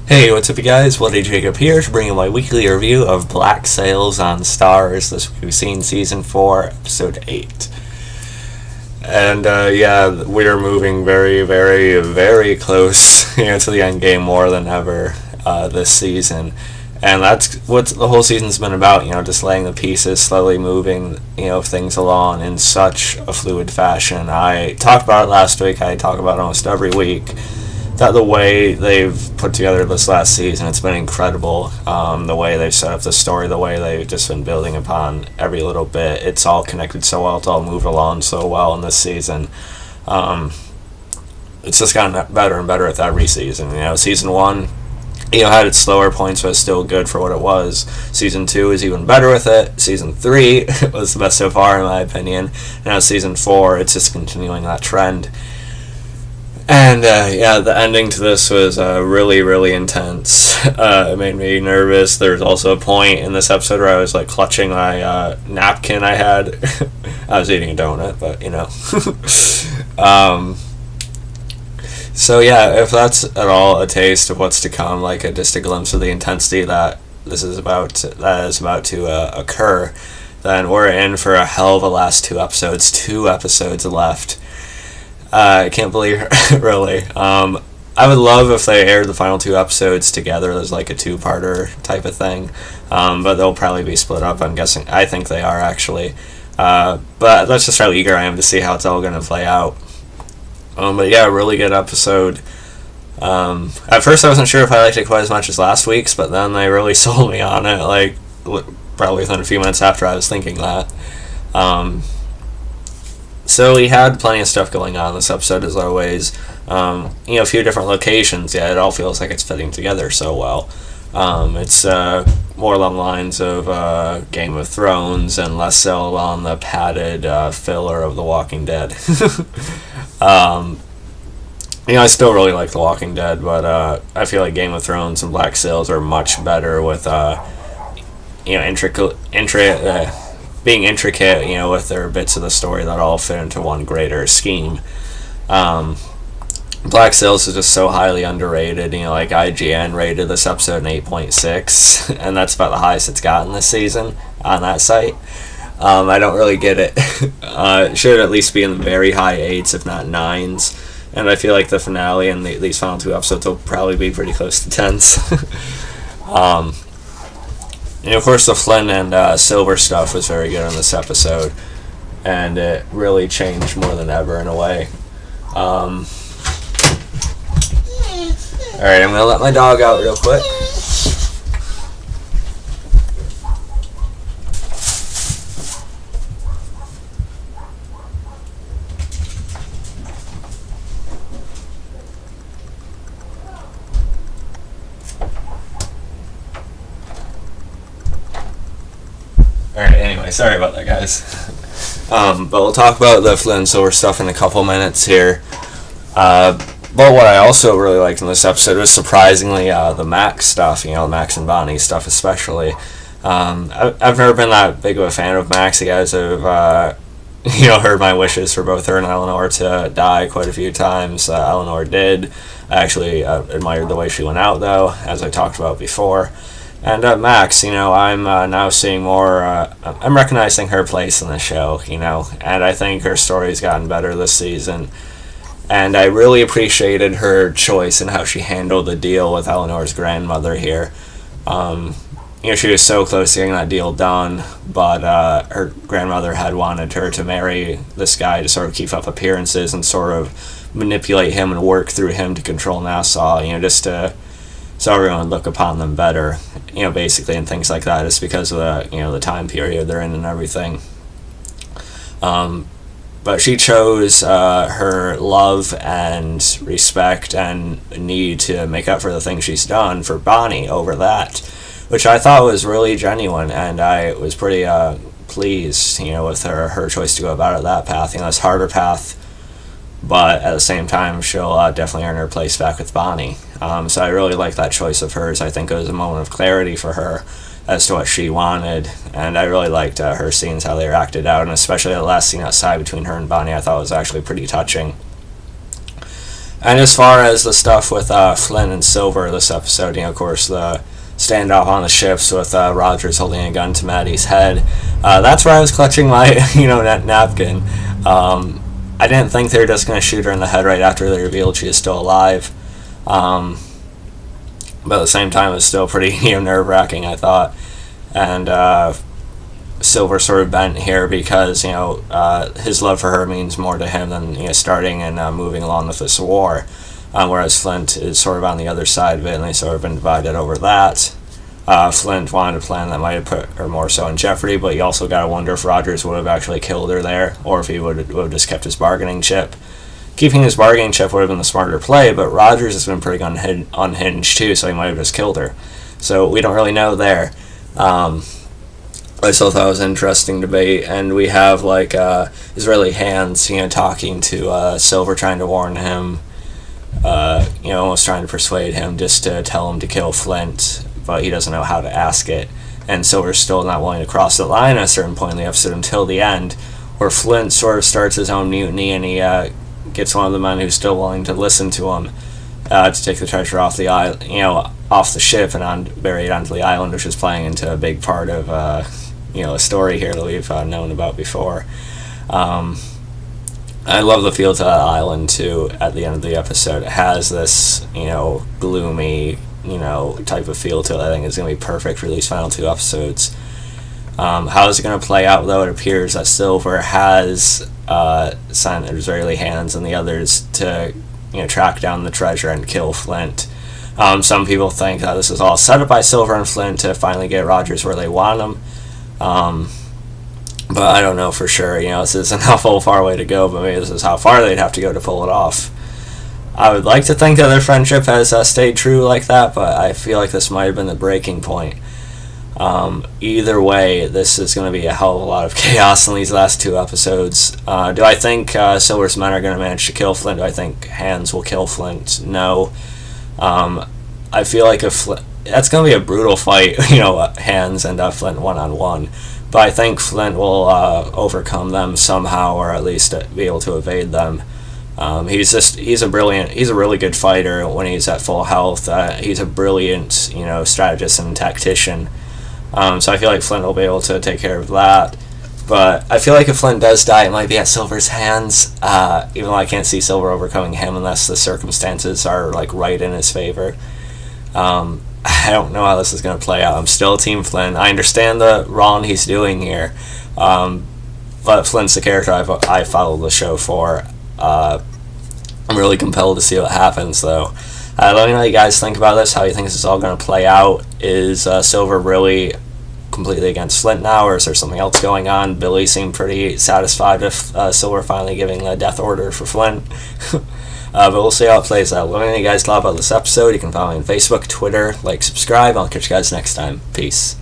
Hey, what's up, you guys? Bloody Jacob here to bring you my weekly review of Black Sails on STARZ. This week we've seen Season 4, Episode 8. And, yeah, we're moving very, very, very close to the end game more than ever this season. And that's what the whole season's been about, just laying the pieces, slowly moving, things along in such a fluid fashion. I talked about it last week, I talk about it almost every week. That the way they've put together this last season, it's been incredible. The way they've set up the story, the way they've just been building upon every little bit. It's all connected so well. It's all moved along so well in this season. It's just gotten better and better with every season. Season 1, had its slower points, but it's still good for what it was. Season 2 is even better with it. Season 3 was the best so far, in my opinion. Now Season 4, it's just continuing that trend. And, the ending to this was really, really intense. It made me nervous. There was also a point in this episode where I was, clutching my napkin I had. I was eating a donut, but, So, yeah, if that's at all a taste of what's to come, just a glimpse of the intensity that is about to occur, then we're in for a hell of a last 2 episodes. 2 episodes left. I can't believe it, really. I would love if they aired the final 2 episodes together as a 2-parter type of thing, but they'll probably be split up, I'm guessing. I think they are, actually. But that's just how eager I am to see how it's all going to play out. But yeah, really good episode. At first I wasn't sure if I liked it quite as much as last week's, but then they really sold me on it, probably within a few minutes after I was thinking that. So we had plenty of stuff going on this episode, as always. A few different locations. Yeah, it all feels like it's fitting together so well. It's more along the lines of Game of Thrones and less so on the padded filler of The Walking Dead. I still really like The Walking Dead, but I feel like Game of Thrones and Black Sails are much better with being intricate, with their bits of the story that all fit into one greater scheme. Black Sails is just so highly underrated. IGN rated this episode an 8.6, and that's about the highest it's gotten this season on that site. I don't really get it. It should at least be in the very high 8s, if not 9s. And I feel like the finale and these final 2 episodes will probably be pretty close to 10s. And of course the Flint and Silver stuff was very good in this episode, and it really changed more than ever in a way. Alright, I'm going to let my dog out real quick. Alright, anyway, sorry about that, guys. But we'll talk about the Flint and Silver stuff in a couple minutes here. But what I also really liked in this episode was surprisingly the Max stuff, Max and Bonnie stuff especially. I've never been that big of a fan of Max. You guys have, heard my wishes for both her and Eleanor to die quite a few times. Eleanor did. I actually admired the way she went out, though, as I talked about before. And Max, I'm now seeing more, I'm recognizing her place in the show, and I think her story's gotten better this season. And I really appreciated her choice in how she handled the deal with Eleanor's grandmother here. She was so close to getting that deal done, but her grandmother had wanted her to marry this guy to sort of keep up appearances and sort of manipulate him and work through him to control Nassau, just to so everyone would look upon them better, basically, and things like that. It's because of the time period they're in and everything. But she chose her love and respect and need to make up for the things she's done for Bonnie over that, which I thought was really genuine, and I was pretty pleased, with her choice to go about it that path. It's a harder path, but at the same time, she'll definitely earn her place back with Bonnie. So I really like that choice of hers. I think it was a moment of clarity for her as to what she wanted, and I really liked her scenes, how they were acted out, and especially the last scene outside between her and Bonnie I thought was actually pretty touching. And as far as the stuff with Flint and Silver this episode, of course, the standoff on the ships with Rogers holding a gun to Maddie's head, that's where I was clutching my, napkin. I didn't think they were just going to shoot her in the head right after they revealed she is still alive. But at the same time, it was still pretty, nerve-wracking, I thought. And Silver sort of bent here because, his love for her means more to him than, starting and moving along with this war. Whereas Flint is sort of on the other side of it, and they sort of been divided over that. Flint wanted a plan that might have put her more so in jeopardy, but you also got to wonder if Rogers would have actually killed her there, or if he would have just kept his bargaining chip. Keeping his bargaining chip would have been the smarter play, but Rogers has been pretty unhinged too, so he might have just killed her. So we don't really know there. I still thought it was an interesting debate, and we have Israeli Hands, talking to Silver, trying to warn him, almost trying to persuade him just to tell him to kill Flint, but he doesn't know how to ask it, and Silver's still not willing to cross the line at a certain point in the episode until the end, where Flint sort of starts his own mutiny, and he gets one of the men who's still willing to listen to him to take the treasure off the island, off the ship and bury it onto the island, which is playing into a big part of a story here that we've known about before. I love the feel to that island too. At the end of the episode, it has this gloomy type of feel to it. I think it's going to be perfect for these final two episodes. How is it going to play out, though? It appears that Silver has sent Israeli Hands and the others to track down the treasure and kill Flint. Some people think that this is all set up by Silver and Flint to finally get Rogers where they want him. But I don't know for sure. This is an awful far way to go, but maybe this is how far they'd have to go to pull it off. I would like to think that their friendship has stayed true like that, but I feel like this might have been the breaking point. Either way, this is going to be a hell of a lot of chaos in these last two episodes. Do I think Silver's men are going to manage to kill Flint? Do I think Hands will kill Flint? No. I feel like that's going to be a brutal fight, Hands and Flint one-on-one. But I think Flint will overcome them somehow, or at least be able to evade them. He's a really good fighter when he's at full health. He's a brilliant, strategist and tactician. So I feel like Flint will be able to take care of that. But I feel like if Flint does die, it might be at Silver's hands, even though I can't see Silver overcoming him unless the circumstances are right in his favor. I don't know how this is going to play out. I'm still Team Flint. I understand the wrong he's doing here, but Flint's the character I follow the show for. I'm really compelled to see what happens, though. Let me know what you guys think about this, how you think this is all going to play out. Is Silver really completely against Flint now, or is there something else going on? Billy seemed pretty satisfied with Silver finally giving a death order for Flint. But we'll see how it plays out. Let me know what you guys thought about this episode. You can follow me on Facebook, Twitter, subscribe. I'll catch you guys next time. Peace.